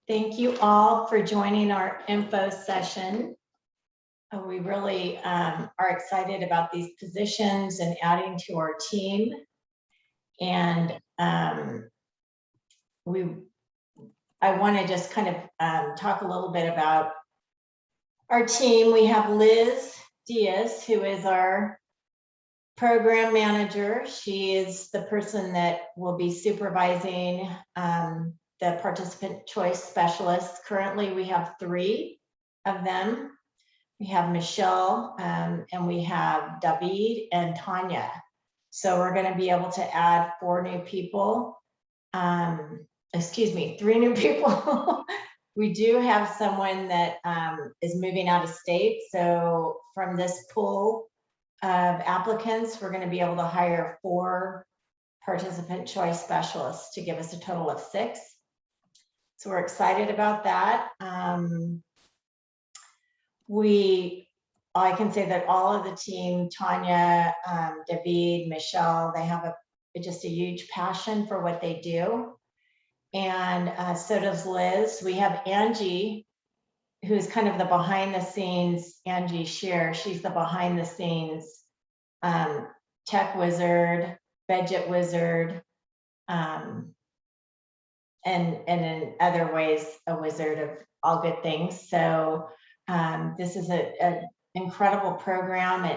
Thank you all for joining our info session. We really are excited about these positions and adding to our team. And I want to just kind of talk a little bit about our team. We have Liz Diaz, who is our program manager. She is the person that will be supervising the participant choice specialists. Currently, we have 3 of them. We have Michelle, and we have David and Tanya. So we're going to be able to add 4 new people. 3 new people. We do have someone that is moving out of state. So from this pool of applicants, we're going to be able to hire 4 participant choice specialists to give us a total of 6. So we're excited about that. I can say that all of the team, Tanya, David, Michelle, they have just a huge passion for what they do. And so does Liz. We have Angie, who's kind of the behind the scenes, Angie Shear. She's the behind the scenes tech wizard, budget wizard, and in other ways, a wizard of all good things. So this is an incredible program.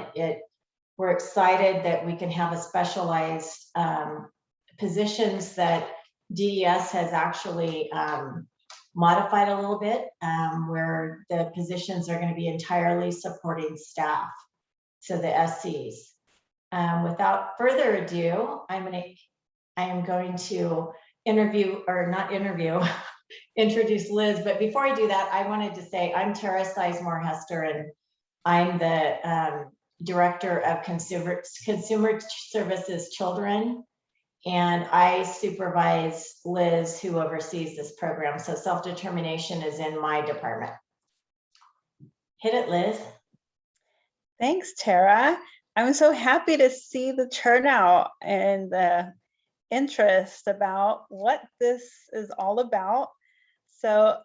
We're excited that we can have a specialized positions that DES has actually modified a little bit, where the positions are going to be entirely supporting staff, so the SCs. Without further ado, I am going to introduce Liz. But before I do that, I wanted to say I'm Tara Sizemore Hester, and I'm the Director of Consumer Services Children. And I supervise Liz, who oversees this program. So self-determination is in my department. Hit it, Liz. Thanks, Tara. I'm so happy to see the turnout and the interest about what this is all about. So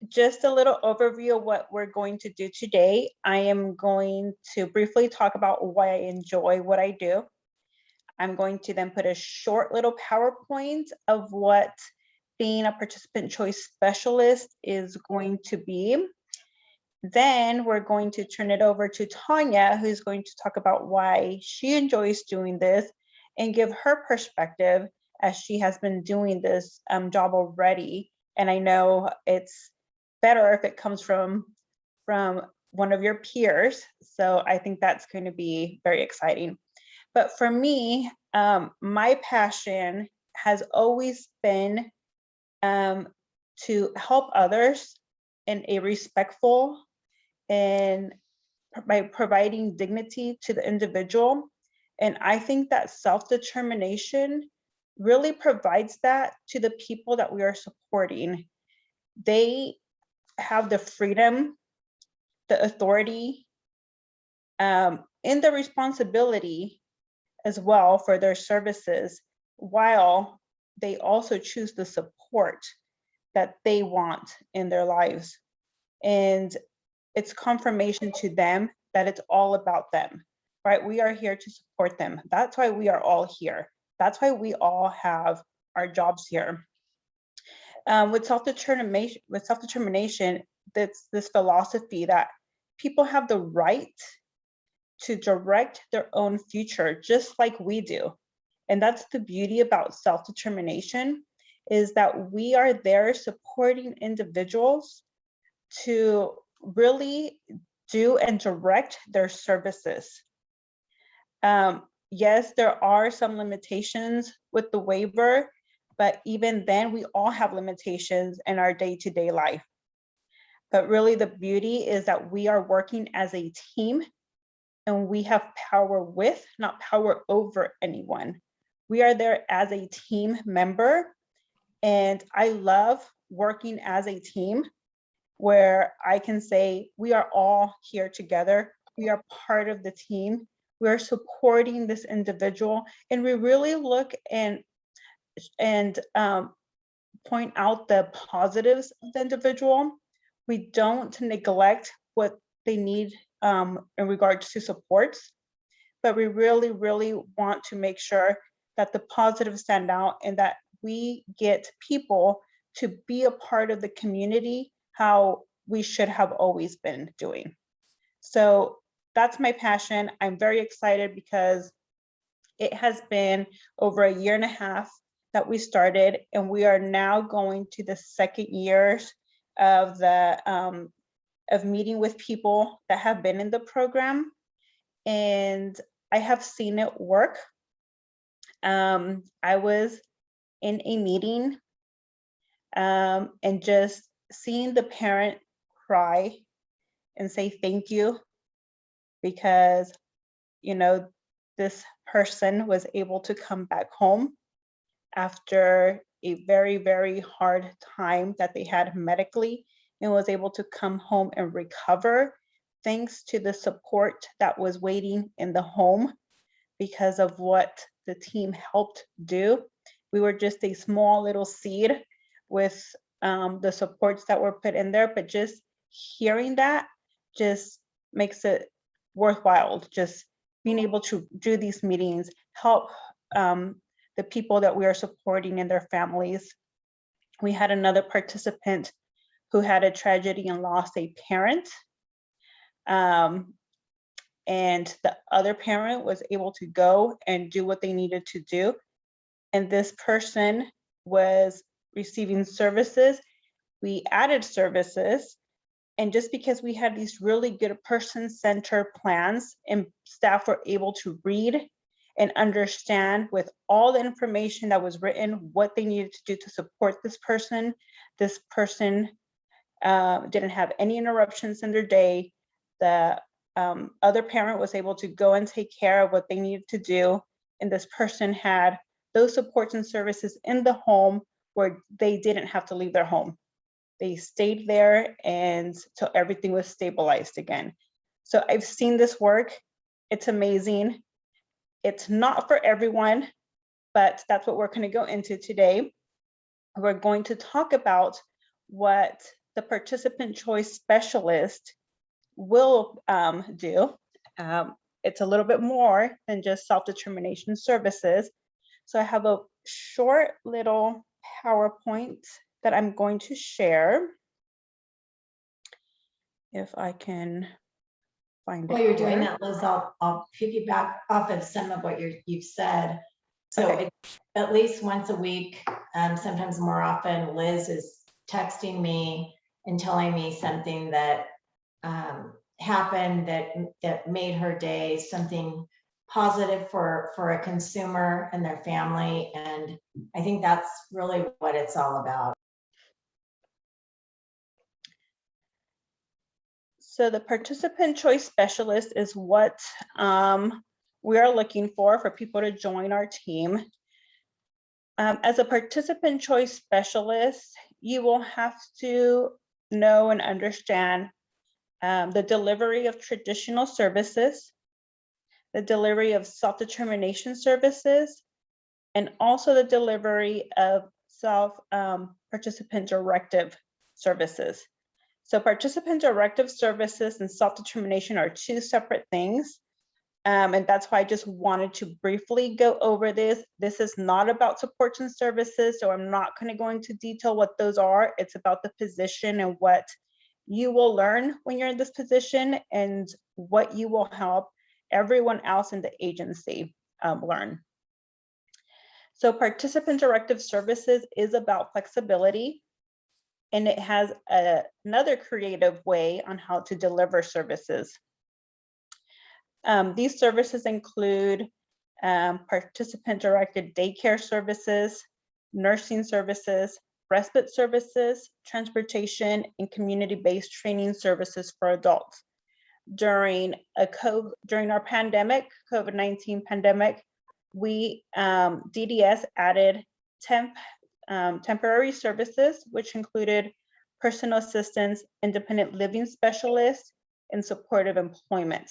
just a little overview of what we're going to do today. I am going to briefly talk about why I enjoy what I do. I'm going to then put a short little PowerPoint of what being a participant choice specialist is going to be. Then we're going to turn it over to Tanya, who's going to talk about why she enjoys doing this and give her perspective, as she has been doing this job already. And I know it's better if it comes from one of your peers. So I think that's going to be very exciting. But for me, my passion has always been to help others in a respectful and by providing dignity to the individual. And I think that self-determination really provides that to the people that we are supporting. They have the freedom, the authority, and the responsibility as well for their services, while they also choose the support that they want in their lives. And it's confirmation to them that it's all about them, right? We are here to support them. That's why we are all here. That's why we all have our jobs here. With self-determination, that's this philosophy that people have the right to direct their own future, just like we do. And that's the beauty about self-determination, is that we are there supporting individuals to really do and direct their services. Yes, there are some limitations with the waiver, but even then we all have limitations in our day-to-day life. But really the beauty is that we are working as a team, and we have power with, not power over anyone. We are there as a team member. And I love working as a team where I can say we are all here together. We are part of the team. We are supporting this individual, and we really look and point out the positives of the individual. We don't neglect what they need in regards to supports, but we really, really want to make sure that the positives stand out and that we get people to be a part of the community how we should have always been doing. So that's my passion. I'm very excited because it has been over a year and a half that we started, and we are now going to the second years of of meeting with people that have been in the program, and I have seen it work. I was in a meeting and just seeing the parent cry and say thank you because, you know, this person was able to come back home after a very, very hard time that they had medically and was able to come home and recover thanks to the support that was waiting in the home because of what the team helped do. We were just a small little seed with the supports that were put in there, but just hearing that just makes it worthwhile. Just being able to do these meetings, help the people that we are supporting and their families. We had another participant who had a tragedy and lost a parent. And the other parent was able to go and do what they needed to do. And this person was receiving services. We added services. And just because we had these really good person-centered plans and staff were able to read and understand with all the information that was written, what they needed to do to support this person didn't have any interruptions in their day. The other parent was able to go and take care of what they needed to do. And this person had those supports and services in the home where they didn't have to leave their home. They stayed there and till everything was stabilized again. So I've seen this work. It's amazing. It's not for everyone, but that's what we're going to go into today. We're going to talk about what the participant choice specialist will do. It's a little bit more than just self-determination services. So I have a short little PowerPoint that I'm going to share. If I can find it. While you're doing that, Liz, I'll piggyback off of some of what you've said. So Okay. it's at least once a week, sometimes more often, Liz is texting me and telling me something that happened that made her day, something positive for a consumer and their family. And I think that's really what it's all about. So the participant choice specialist is what we are looking for people to join our team. As a participant choice specialist, you will have to know and understand the delivery of traditional services, the delivery of self-determination services, and also the delivery of self-participant directive services. So participant directive services and self-determination are two separate things. And that's why I just wanted to briefly go over this. This is not about supports and services, so I'm not going to go into detail what those are. It's about the position and what you will learn when you're in this position and what you will help everyone else in the agency learn. So participant directive services is about flexibility, and it has another creative way on how to deliver services. These services include participant-directed daycare services, nursing services, respite services, transportation, and community-based training services for adults. During our pandemic, COVID-19 pandemic, we, DDS added temporary services, which included personal assistance, independent living specialists, and supportive employment.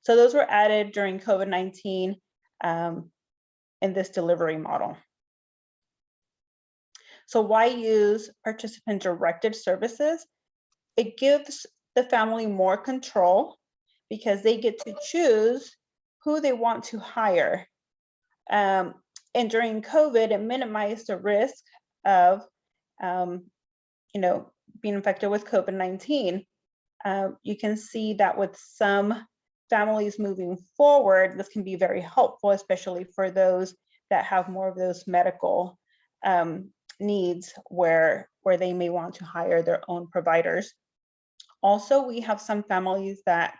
So those were added during COVID-19 in this delivery model. So why use participant-directed services? It gives the family more control because they get to choose who they want to hire. And during COVID, it minimized the risk of, being infected with COVID-19. You can see that with some families moving forward, this can be very helpful, especially for those that have more of those medical needs where they may want to hire their own providers. Also, we have some families that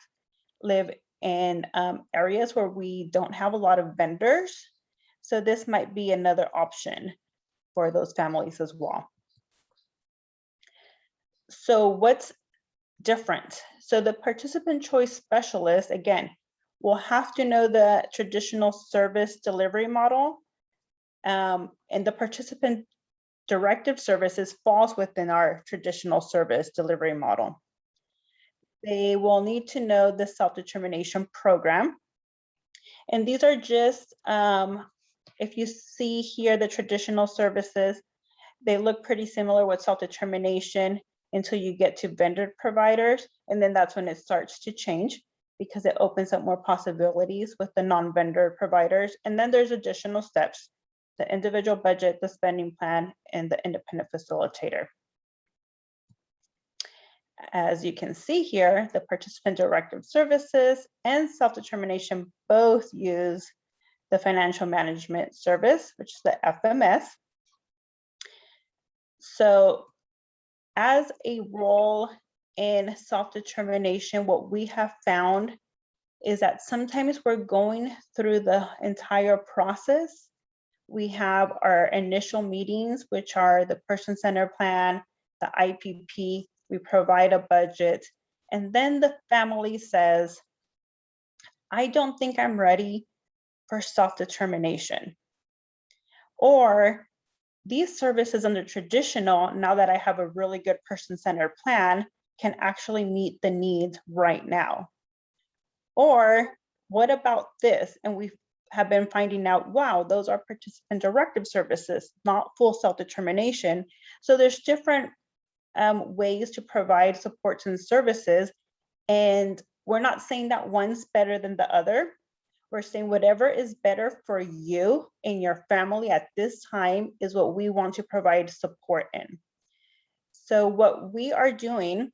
live in areas where we don't have a lot of vendors. So this might be another option for those families as well. So what's different? So the participant choice specialist, again, will have to know the traditional service delivery model, and the participant directive services falls within our traditional service delivery model. They will need to know the self-determination program. And these are just, if you see here, the traditional services, they look pretty similar with self-determination until you get to vendor providers. And then that's when it starts to change because it opens up more possibilities with the non-vendor providers. And then there's additional steps, the individual budget, the spending plan, and the independent facilitator. As you can see here, the participant directive services and self-determination both use the financial management service, which is the FMS. So as a role in self-determination, what we have found is that sometimes we're going through the entire process. We have our initial meetings, which are the person-centered plan, the IPP, we provide a budget, and then the family says, I don't think I'm ready for self-determination. Or these services under traditional, now that I have a really good person-centered plan, can actually meet the needs right now. Or what about this? And we have been finding out, wow, those are participant directive services, not full self-determination. So there's different ways to provide supports and services. And we're not saying that one's better than the other. We're saying whatever is better for you and your family at this time is what we want to provide support in. So what we are doing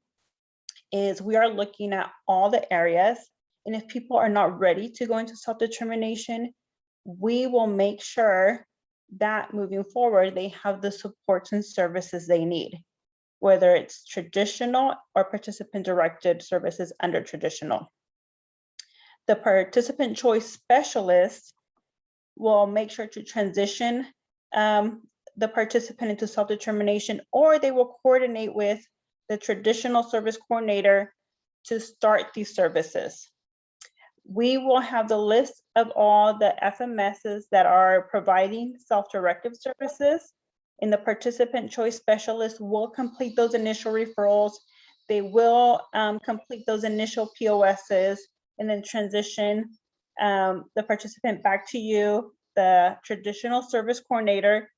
is we are looking at all the areas. And if people are not ready to go into self-determination, we will make sure that moving forward, they have the supports and services they need, whether it's traditional or participant-directed services under traditional. The participant choice specialist will make sure to transition the participant into self-determination, or they will coordinate with the traditional service coordinator to start these services. We will have the list of all the FMSs that are providing self-directive services, and the participant choice specialist will complete those initial referrals. They will complete those initial POSs and then transition the participant back to you, the traditional service coordinator,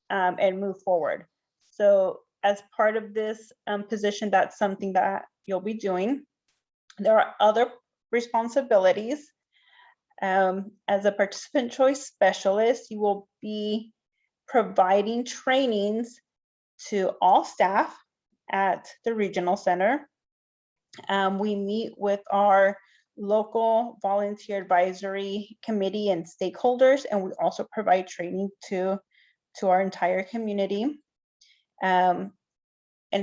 and move forward. So as part of this position, that's something that you'll be doing. There are other responsibilities. As a participant choice specialist, you will be providing trainings to all staff at the regional center. We meet with our local volunteer advisory committee and stakeholders, and we also provide training to our entire community. And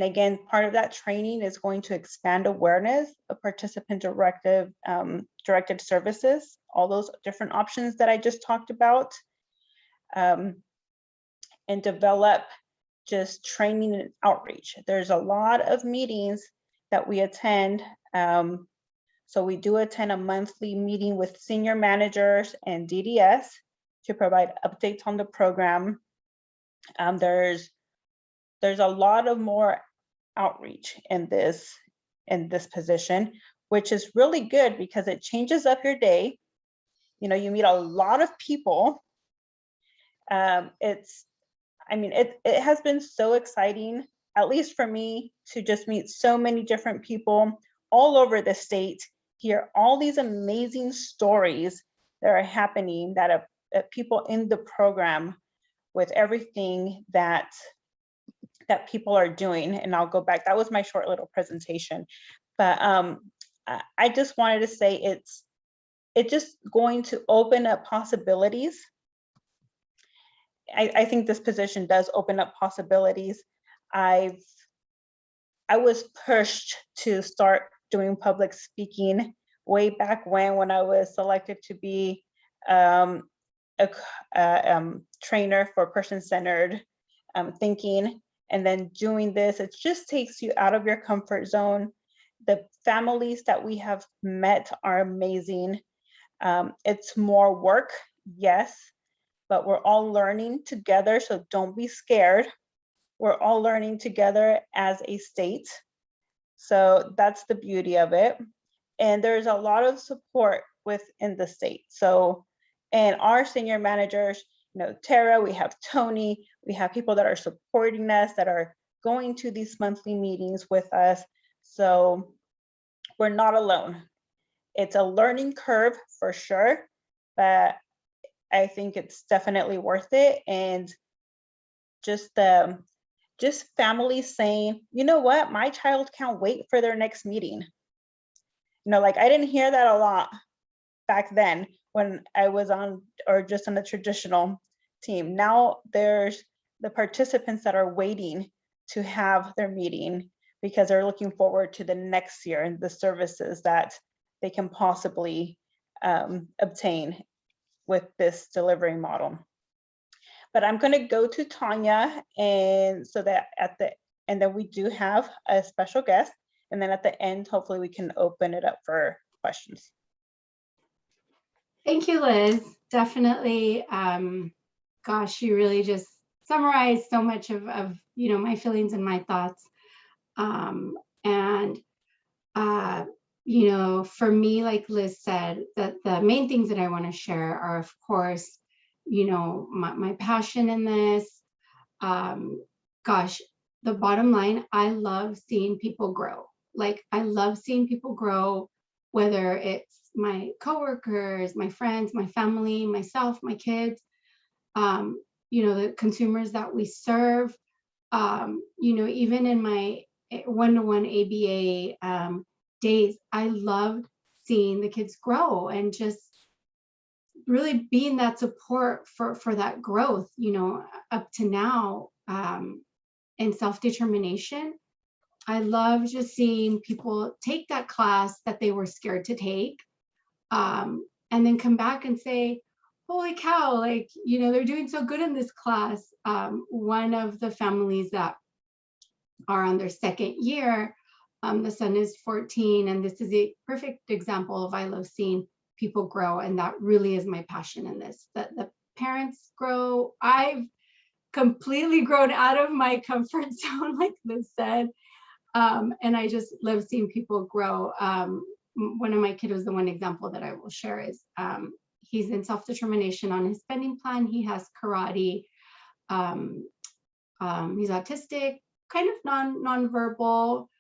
again, part of that training is going to expand awareness of participant directed services, all those different options that I just talked about, and develop just training and outreach. There's a lot of meetings that we attend. So we do attend a monthly meeting with senior managers and DDS to provide updates on the program. There's a lot of more outreach in this position, which is really good because it changes up your day. You know, you meet a lot of people. It's I mean, it has been so exciting, at least for me, to just meet so many different people all over the state, hear all these amazing stories that are happening that people in the program with everything that people are doing. And I'll go back. That was my short little presentation. But I just wanted to say it's just going to open up possibilities. I think this position does open up possibilities. I've I was pushed to start doing public speaking way back when I was selected to be um, a trainer for person-centered thinking. And then doing this, it just takes you out of your comfort zone. The families that we have met are amazing. It's more work, yes, but we're all learning together, so don't be scared. We're all learning together as a state. So that's the beauty of it. And there's a lot of support within the state. So, and our senior managers, Tara, we have Tony, we have people that are supporting us, that are going to these monthly meetings with us. So we're not alone. It's a learning curve for sure, but I think it's definitely worth it. And just just families saying, you know what, my child can't wait for their next meeting. Like I didn't hear that a lot back then when I was on or just on the traditional team. Now there's the participants that are waiting to have their meeting because they're looking forward to the next year and the services that they can possibly obtain with this delivery model. But I'm going to go to Tanya, and so that and then we do have a special guest, and then at the end, hopefully we can open it up for questions. Thank you, Liz. Definitely. Gosh, you really just summarized so much of my feelings and my thoughts. And for me, like Liz said, that the main things that I want to share are, of course, my passion in this. Gosh, the bottom line, I love seeing people grow. Like I love seeing people grow, whether it's my coworkers, my friends, my family, myself, my kids, the consumers that we serve, even in my one-to-one ABA days, I loved seeing the kids grow and just really being that support for that growth, up to now, in self-determination. I love just seeing people take that class that they were scared to take, and then come back and say, holy cow, like, they're doing so good in this class. One of the families that are on their second year, the son is 14, and this is a perfect example of I love seeing people grow, and that really is my passion in this, that the parents grow. I've completely grown out of my comfort zone, like Liz said, and I just love seeing people grow. One of my kids was the one example that I will share is he's in self-determination on his spending plan. He has karate. He's autistic, kind of non-verbal,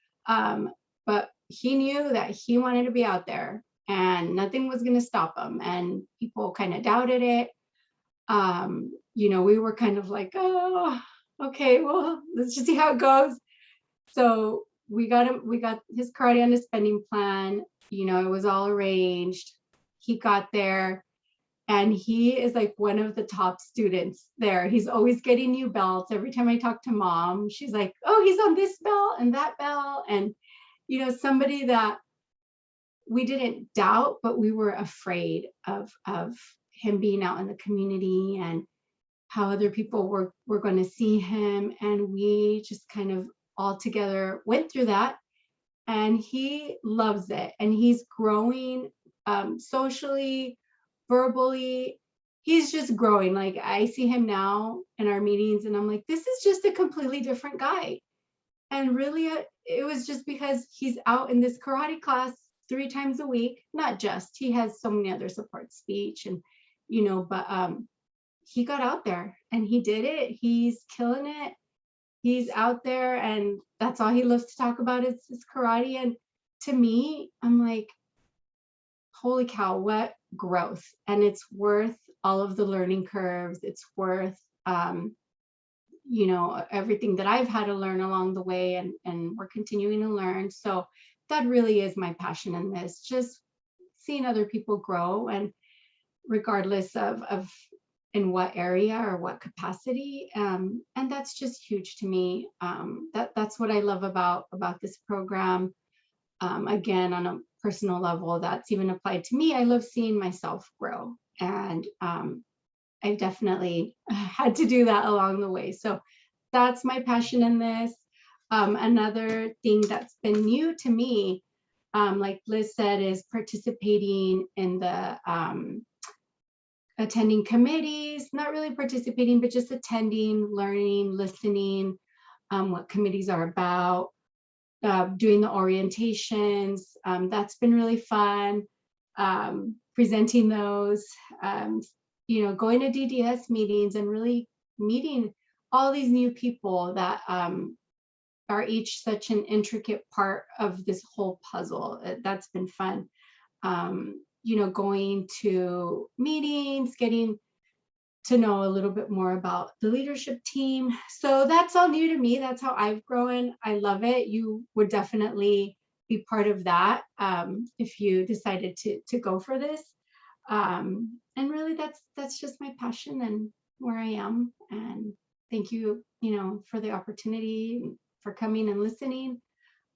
but he knew that he wanted to be out there and nothing was going to stop him. And people kind of doubted it. We were kind of like, oh, okay, well, let's just see how it goes. So we got his karate on his spending plan. It was all arranged. He got there and he is like one of the top students there. He's always getting new belts. Every time I talk to mom, she's like, oh, he's on this belt and that belt. And, somebody that we didn't doubt, but we were afraid of him being out in the community and how other people were going to see him. And we just kind of all together went through that. And he loves it. And he's growing socially, verbally. He's just growing. Like I see him now in our meetings and I'm like, this is just a completely different guy. And really, it was just because he's out in this karate class 3 times a week. Not just, he has so many other support, speech and, but he got out there and he did it. He's killing it. He's out there, and that's all he loves to talk about is karate. And to me, I'm like, holy cow, what growth. And it's worth all of the learning curves. It's worth, you know, everything that I've had to learn along the way, and we're continuing to learn. So that really is my passion in this, just seeing other people grow, and regardless of in what area or what capacity. And that's just huge to me. That's what I love about this program. Again, on a personal level, that's even applied to me. I love seeing myself grow, and I definitely had to do that along the way. So that's my passion in this. Another thing that's been new to me, like Liz said, is participating in the attending committees, not really participating, but just attending, learning, listening, what committees are about, doing the orientations. That's been really fun. Presenting those, you know, going to DDS meetings and really meeting all these new people that are each such an intricate part of this whole puzzle. That's been fun. You know, going to meetings, getting to know a little bit more about the leadership team. So that's all new to me. That's how I've grown. I love it. You would definitely be part of that if you decided to go for this. And really, that's just my passion and where I am. And thank you, you know, for the opportunity, for coming and listening.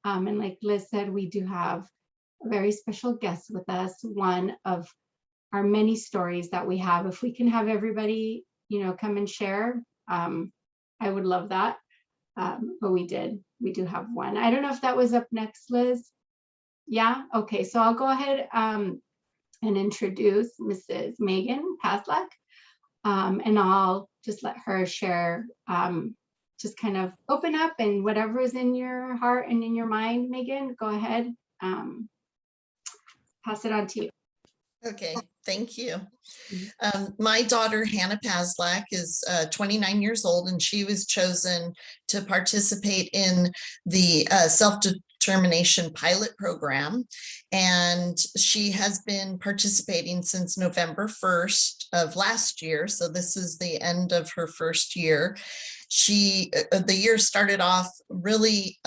And like Liz said, we do have a very special guest with us, one of our many stories that we have. If we can have everybody, you know, come and share, I would love that. But we do have one. I don't know if that was up next, Liz. Yeah, okay, so I'll go ahead and introduce Mrs. Megan Paslak, and I'll just let her share, just kind of open up, and whatever is in your heart and in your mind, Megan, go ahead, pass it on to you. Okay, thank you. My daughter, Hannah Paslak, is 29 years old, and she was chosen to participate in the self-determination pilot program. And she has been participating since November 1st of last year. So this is the end of her first year. The year started off really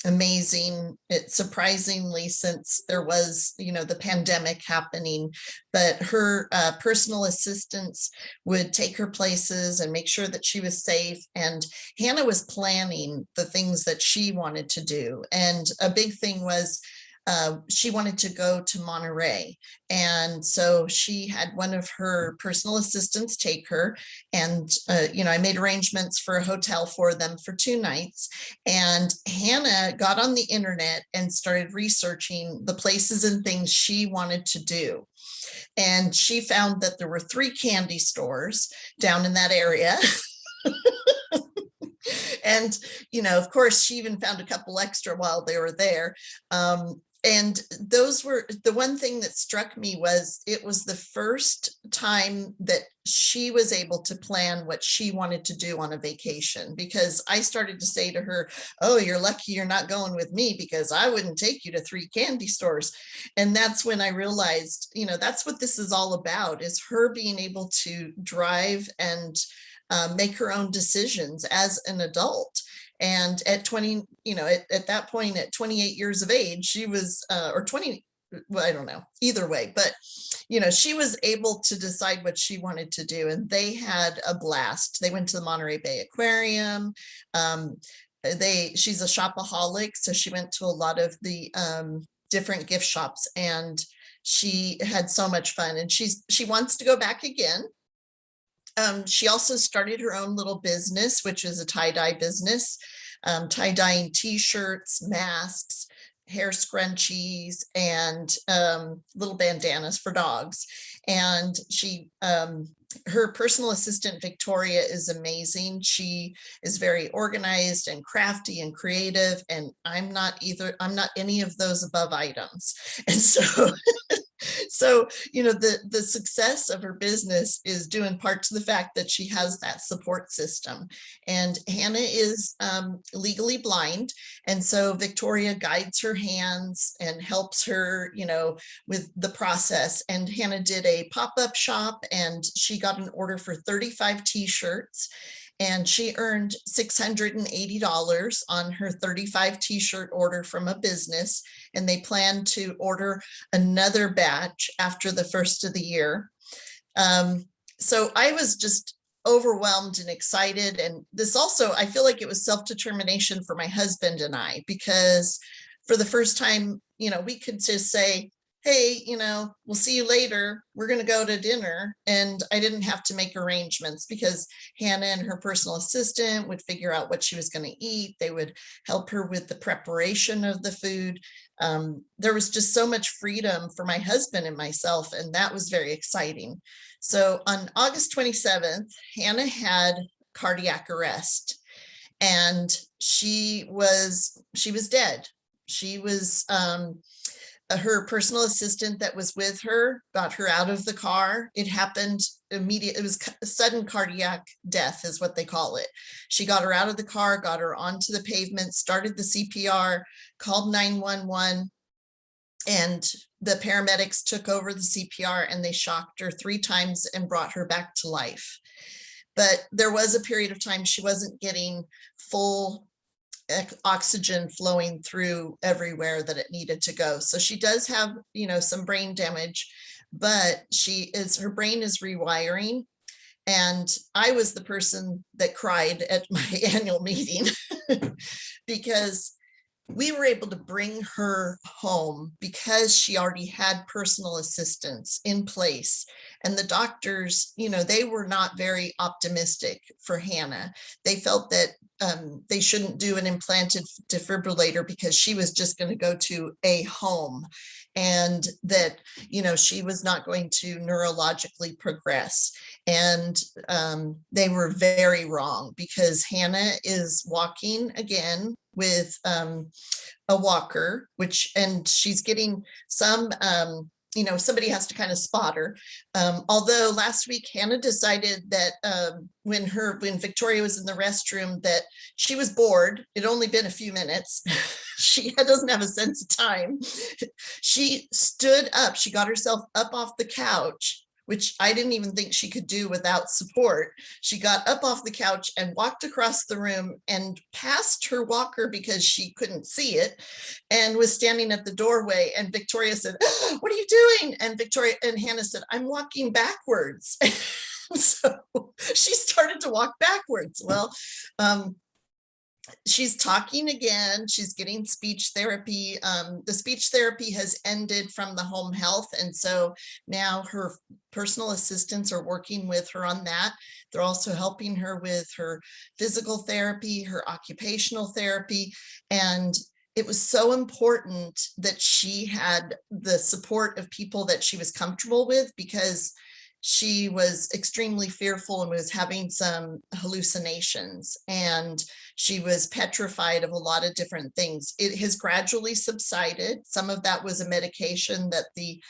amazing. It surprisingly, since there was, you know, the pandemic happening, but her personal assistants would take her places and make sure that she was safe. And Hannah was planning the things that she wanted to do. And a big thing was she wanted to go to Monterey. And so she had one of her personal assistants take her, and, you know, I made arrangements for a hotel for them for 2 nights. And Hannah got on the internet and started researching the places and things she wanted to do. And she found that there were 3 candy stores down in that area. And, you know, of course, she even found a couple extra while they were there. And those were the one thing that struck me was it was the first time that she was able to plan what she wanted to do on a vacation, because I started to say to her, oh, you're lucky you're not going with me, because I wouldn't take you to 3 candy stores. And that's when I realized, you know, that's what this is all about, is her being able to drive and make her own decisions as an adult. And at 20, you know, at that point, at 28 years of age, she was, or 20, well, I don't know, either way, but, you know, she was able to decide what she wanted to do, and they had a blast. They went to the Monterey Bay Aquarium. She's a shopaholic, so she went to a lot of the different gift shops, and she had so much fun, and she wants to go back again. She also started her own little business, which is a tie-dye business, tie-dyeing t-shirts, masks, hair scrunchies, and little bandanas for dogs. And her personal assistant, Victoria, is amazing. She is very organized and crafty and creative, and I'm not any of those above items. And so So, the success of her business is due in part to the fact that she has that support system. And Hannah is legally blind. And so Victoria guides her hands and helps her, with the process. And Hannah did a pop-up shop, and she got an order for 35 t-shirts. And she earned $680 on her 35 t-shirt order from a business. And they plan to order another batch after the first of the year. So I was just overwhelmed and excited. And this also, I feel like it was self-determination for my husband and I, because for the first time, we could just say, hey, we'll see you later. We're going to go to dinner. And I didn't have to make arrangements, because Hannah and her personal assistant would figure out what she was going to eat. They would help her with the preparation of the food. There was just so much freedom for my husband and myself, and that was very exciting. So on August 27th, Hannah had cardiac arrest, and she was dead. She was, her personal assistant that was with her got her out of the car. It happened immediately. It was a sudden cardiac death is what they call it. She got her out of the car, got her onto the pavement, started the CPR, called 911, and the paramedics took over the CPR, and they shocked her 3 times and brought her back to life. But there was a period of time she wasn't getting full oxygen flowing through everywhere that it needed to go. So she does have, some brain damage, but her brain is rewiring. And I was the person that cried at my annual meeting because we were able to bring her home because she already had personal assistance in place. And the doctors, they were not very optimistic for Hannah. They felt that they shouldn't do an implanted defibrillator because she was just going to go to a home, and that, she was not going to neurologically progress. And they were very wrong, because Hannah is walking again with a walker, and she's getting some, somebody has to kind of spot her. Although last week Hannah decided that when Victoria was in the restroom, that she was bored. It'd only been a few minutes. She doesn't have a sense of time. She stood up. She got herself up off the couch, which I didn't even think she could do without support. She got up off the couch and walked across the room and past her walker because she couldn't see it, and was standing at the doorway. And Victoria said, "What are you doing?" And Hannah said, "I'm walking backwards." So she started to walk backwards. Well, she's talking again. She's getting speech therapy. The speech therapy has ended from the home health. And so now her personal assistants are working with her on that. They're also helping her with her physical therapy, her occupational therapy. And it was so important that she had the support of people that she was comfortable with, because she was extremely fearful and was having some hallucinations, and she was petrified of a lot of different things. It has gradually subsided. Some of that was a medication that they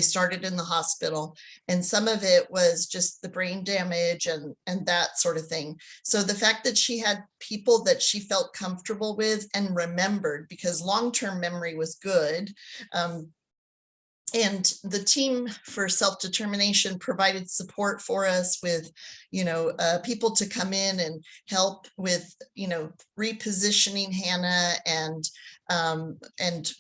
started in the hospital, and some of it was just the brain damage and that sort of thing. So the fact that she had people that she felt comfortable with and remembered, because long-term memory was good, and the team for self-determination provided support for us with, people to come in and help with, repositioning Hannah and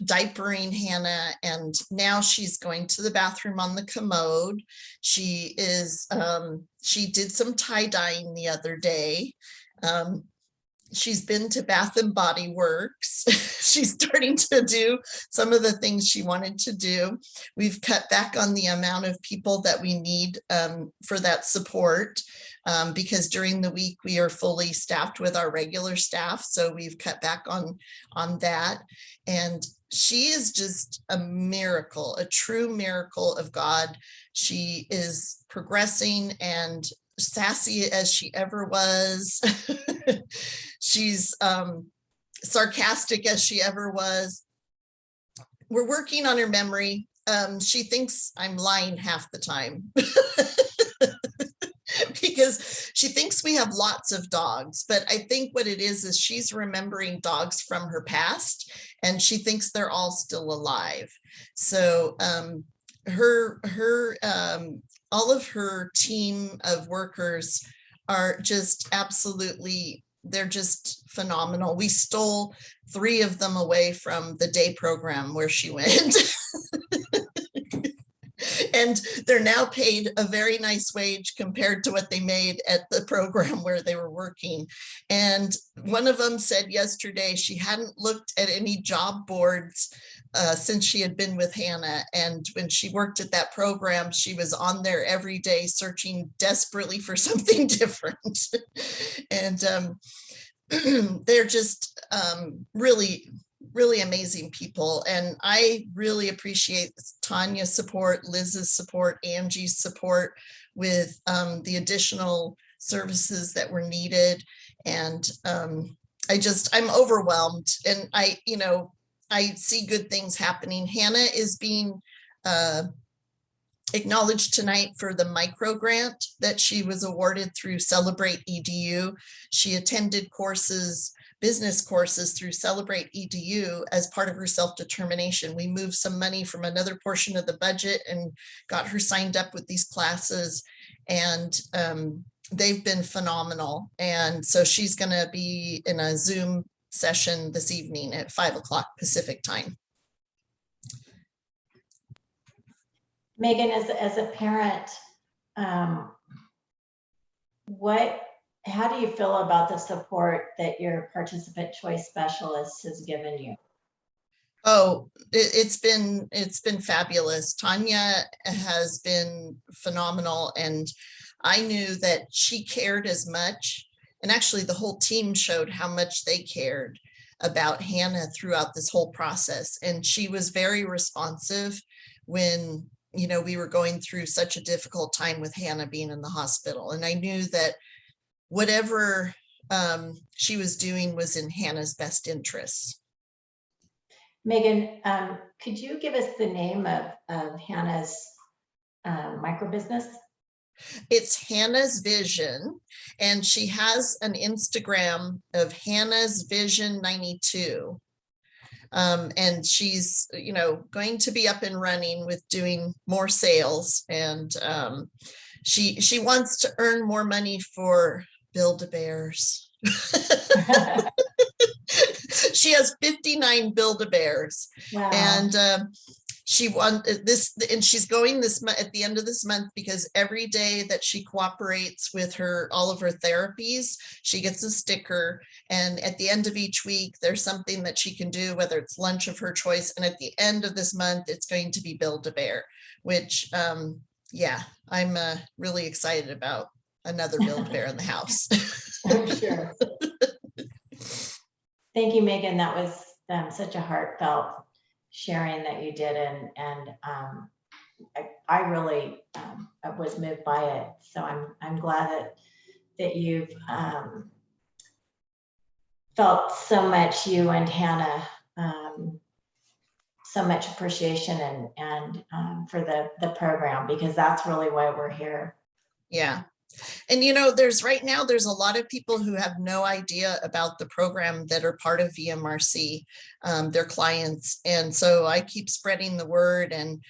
diapering Hannah. And now she's going to the bathroom on the commode. She did some tie-dyeing the other day. She's been to Bath and Body Works. She's starting to do some of the things she wanted to do. We've cut back on the amount of people that we need for that support, because during the week we are fully staffed with our regular staff. So we've cut back on that. And she is just a miracle, a true miracle of God. She is progressing and sassy as she ever was. She's sarcastic as she ever was. We're working on her memory. she thinks I'm lying half the time. Because she thinks we have lots of dogs, but I think what it is she's remembering dogs from her past, and she thinks they're all still alive. So all of her team of workers are just absolutely, they're just phenomenal. We stole 3 of them away from the day program where she went. And they're now paid a very nice wage compared to what they made at the program where they were working. And one of them said yesterday she hadn't looked at any job boards since she had been with Hannah. And when she worked at that program, she was on there every day searching desperately for something different. And they're just really amazing people. And I really appreciate Tanya's support, Liz's support, Angie's support with the additional services that were needed. And I'm overwhelmed, and I see good things happening. Hannah is being acknowledged tonight for the micro grant that she was awarded through Celebrate EDU. She attended business courses through Celebrate EDU as part of her self-determination. We moved some money from another portion of the budget and got her signed up with these classes, and they've been phenomenal. And so she's going to be in a Zoom session this evening at 5 o'clock Pacific time. Megan, as a parent, how do you feel about the support that your participant choice specialist has given you? Oh, it's been fabulous. Tanya has been phenomenal, and I knew that she cared as much, and actually the whole team showed how much they cared about Hannah throughout this whole process. And she was very responsive when we were going through such a difficult time with Hannah being in the hospital. And I knew that whatever she was doing was in Hannah's best interests. Megan, could you give us the name of Hannah's micro business? It's Hannah's Vision, and she has an Instagram of Hannah's Vision 92. And she's, going to be up and running with doing more sales. And she wants to earn more money for Build-A-Bears. She has 59 Build-A-Bears. Wow. And she won this, and she's going this month at the end of this month, because every day that she cooperates with all of her therapies, she gets a sticker. And at the end of each week, there's something that she can do, whether it's lunch of her choice. And at the end of this month, it's going to be Build-A-Bear, which, yeah, I'm really excited about another Build-A-Bear in the house. I'm sure. Thank you, Megan. That was such a heartfelt sharing that you did, and I really was moved by it. So I'm glad that you've felt so much, you and Hannah, so much appreciation and for the program, because that's really why we're here. Yeah. And there's a lot of people who have no idea about the program that are part of VMRC, their clients. And so I keep spreading the word and,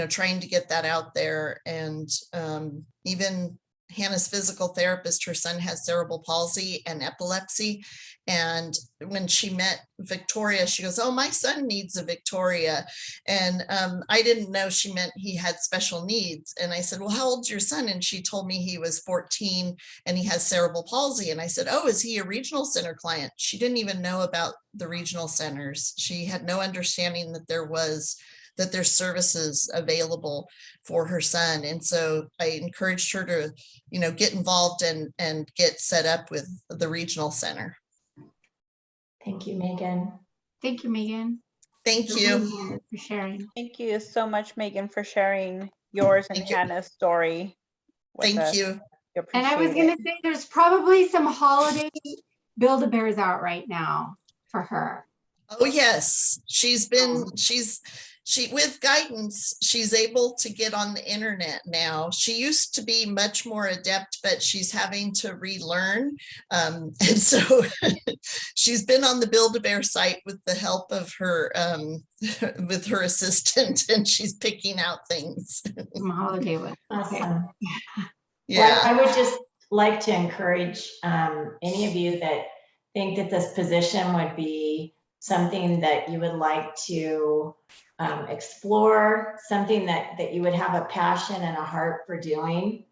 trying to get that out there. And even Hannah's physical therapist, her son has cerebral palsy and epilepsy. And when she met Victoria, she goes, "Oh, my son needs a Victoria." And I didn't know she meant he had special needs. And I said, "Well, how old's your son?" And she told me he was 14 and he has cerebral palsy. And I said, "Oh, is he a regional center client?" She didn't even know about the regional centers. She had no understanding that there's services available for her son. And so I encouraged her to, get involved and get set up with the regional center. Thank you, Megan. Thank you, Megan. Thank you. For sharing. Thank you so much, Megan, for sharing yours and Thank you. Hannah's story with Thank us. you. We And I was appreciate going it. to say, there's probably some holiday Build-A-Bears out right now for her. Oh, yes, she's with guidance, she's able to get on the internet now. She used to be much more adept, but she's having to relearn. And so she's been on the Build-A-Bear site with the help of her, with her assistant, and she's picking out things. From holiday with. Okay. Awesome. Yeah. Well, I would just like to encourage any of you that think that this position would be something that you would like to explore, something that you would have a passion and a heart for doing,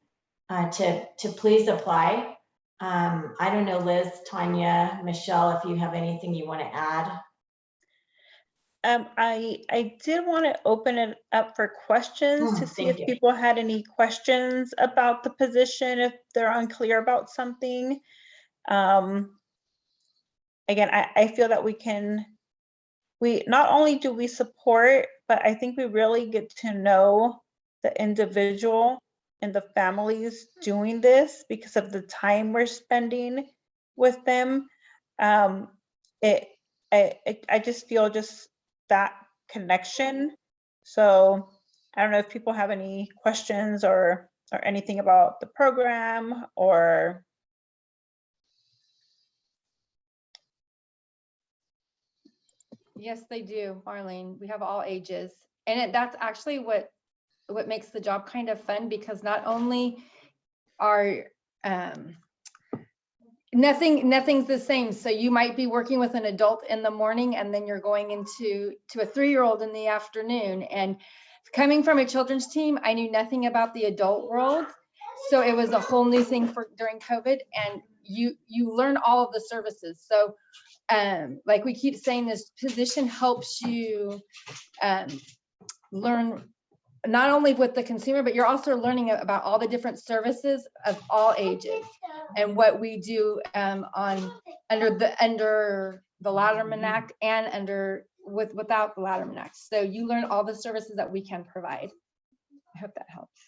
to please apply. I don't know, Liz, Tanya, Michelle, if you have anything you want to add. I did want to open it up for questions to see if Thank you. people had any questions about the position, if they're unclear about something. Again, I feel that we not only do we support, but I think we really get to know the individual and the families doing this because of the time we're spending with them. I just feel just that connection. So I don't know if people have any questions or anything about the program or. Yes, they do, Marlene. We have all ages. And that's actually what makes the job kind of fun, because not only are nothing's the same. So you might be working with an adult in the morning, and then you're going into a 3-year-old in the afternoon. And coming from a children's team, I knew nothing about the adult world. So it was a whole new thing during COVID, and you learn all of the services. So like we keep saying, this position helps you learn not only with the consumer, but you're also learning about all the different services of all ages and what we do under the Latterman Act and without the Latterman Act. So you learn all the services that we can provide. I hope that helps.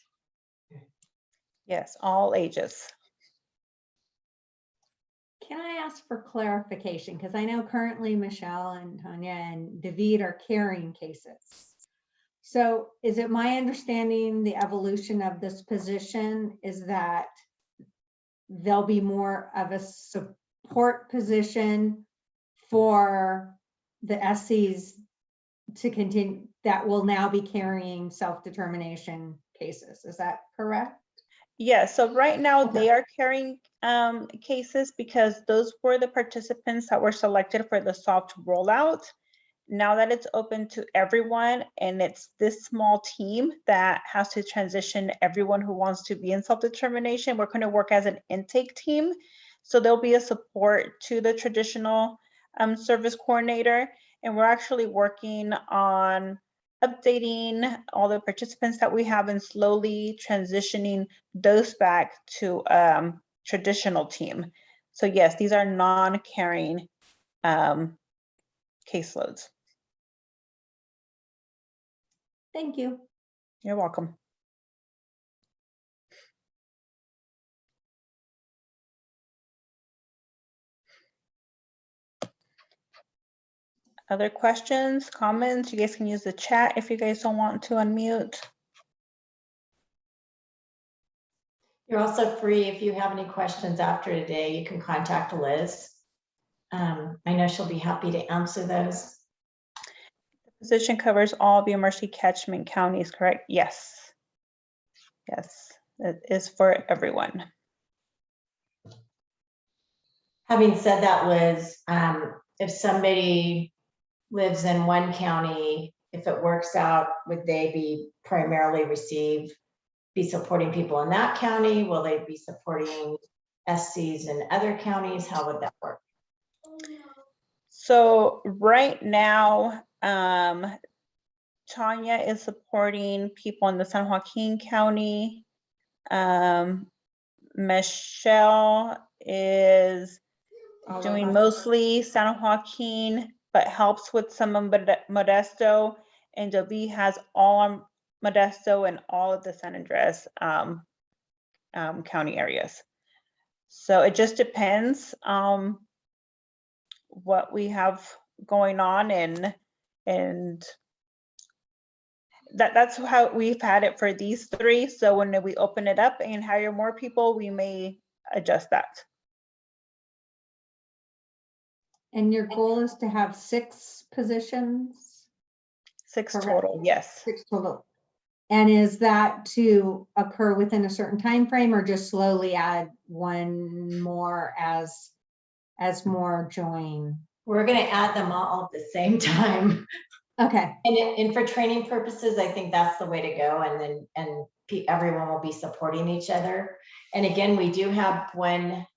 Yes, all ages. Can I ask for clarification? Because I know currently Michelle and Tanya and David are carrying cases. So is it my understanding the evolution of this position is that there'll be more of a support position for the SCs to continue that will now be carrying self-determination cases? Is that correct? Yeah, so right now Okay. they are carrying cases because those were the participants that were selected for the soft rollout. Now that it's open to everyone and it's this small team that has to transition everyone who wants to be in self-determination, we're going to work as an intake team. So there'll be a support to the traditional service coordinator, and we're actually working on updating all the participants that we have and slowly transitioning those back to traditional team. So yes, these are non-carrying caseloads. Thank you. You're welcome. Other questions, comments? You guys can use the chat if you guys don't want to unmute. You're also free, if you have any questions after today, you can contact Liz. I know she'll be happy to answer those. The position covers all BMRC catchment counties, correct? Yes. Yes, it is for everyone. Having said that, Liz, if somebody lives in one county, if it works out, would they be primarily be supporting people in that county? Will they be supporting SCs in other counties? How would that work? So right now, Tanya is supporting people in the San Joaquin County. Michelle is doing mostly San Joaquin, but helps with some of Modesto, and David has all Modesto and all of the San Andres county areas. So it just depends what we have going on, and that's how we've had it for these three. So when we open it up and hire more people, we may adjust that. And your goal is to have 6 positions? 6 Correct. total, yes. 6 total. And is that to occur within a certain time frame, or just slowly add one more as more join? We're going to add them all at the same time. Okay. And for training purposes, I think that's the way to go. Everyone will be supporting each other. And again, we do have one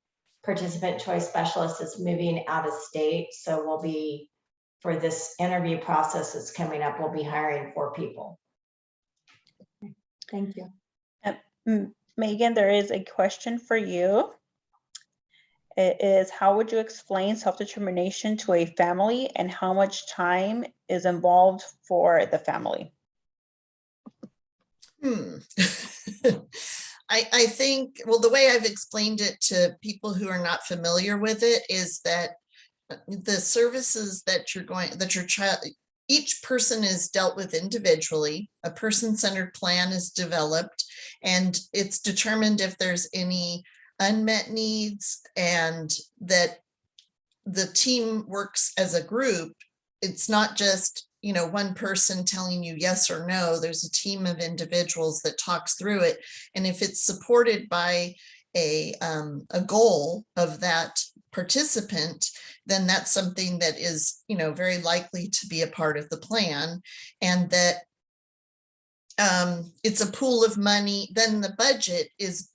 participant choice specialist is moving out of state. So we'll be, for this interview process that's coming up, we'll be hiring 4 people. Thank you. Megan, there is a question for you. It is, how would you explain self-determination to a family, and how much time is involved for the family? I think, well, the way I've explained it to people who are not familiar with it is that the services that your child, each person is dealt with individually. A person-centered plan is developed, and it's determined if there's any unmet needs, and that the team works as a group. It's not just, one person telling you yes or no. There's a team of individuals that talks through it. And if it's supported by a goal of that participant, then that's something that is, very likely to be a part of the plan. And that it's a pool of money. Then the budget is,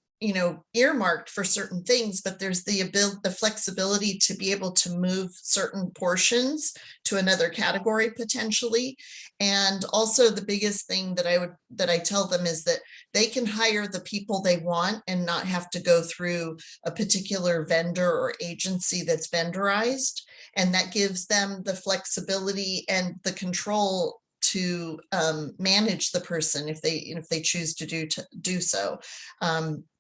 earmarked for certain things, but there's the flexibility to be able to move certain portions to another category potentially. And also the biggest thing that I tell them is that they can hire the people they want and not have to go through a particular vendor or agency that's vendorized. And that gives them the flexibility and the control to manage the person if they choose to do so.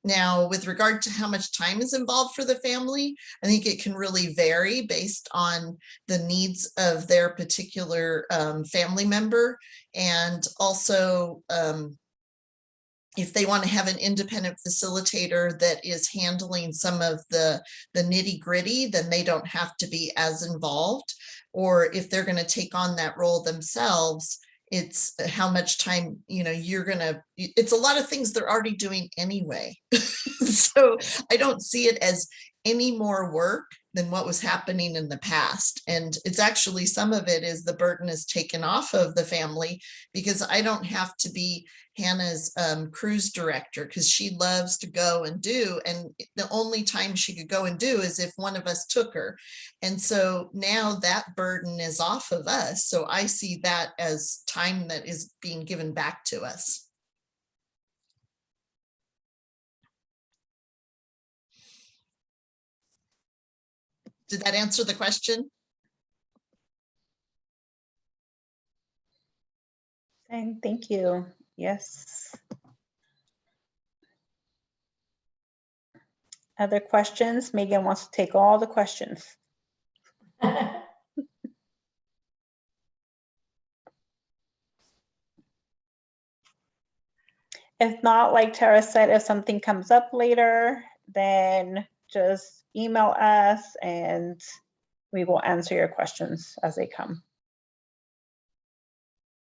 Now, with regard to how much time is involved for the family, I think it can really vary based on the needs of their particular family member, and also if they want to have an independent facilitator that is handling some of the nitty gritty, then they don't have to be as involved. Or if they're going to take on that role themselves, it's how much time, it's a lot of things they're already doing anyway. So I don't see it as any more work than what was happening in the past. And it's actually, some of it is the burden is taken off of the family, because I don't have to be Hannah's cruise director, because she loves to go and do, and the only time she could go and do is if one of us took her. And so now that burden is off of us. So I see that as time that is being given back to us. Did that answer the question? And thank you. Yes. Other questions? Megan wants to take all the questions. If not, like Tara said, if something comes up later, then just email us and we will answer your questions as they come.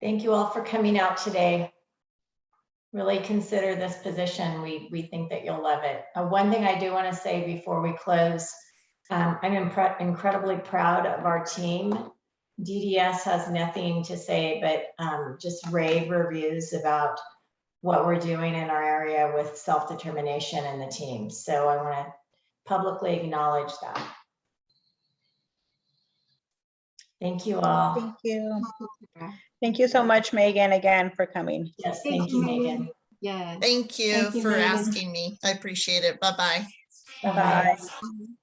Thank you all for coming out today. Really consider this position. We think that you'll love it. One thing I do want to say before we close, I'm incredibly proud of our team. DDS has nothing to say, but just rave reviews about what we're doing in our area with self-determination and the team. So I want to publicly acknowledge that. Thank you all. Thank you. Thank you so much, Megan, again for coming. Yes, thank you, Megan. Yes. Thank you for Megan. asking me. I appreciate it. Bye-bye. Bye-bye. Bye.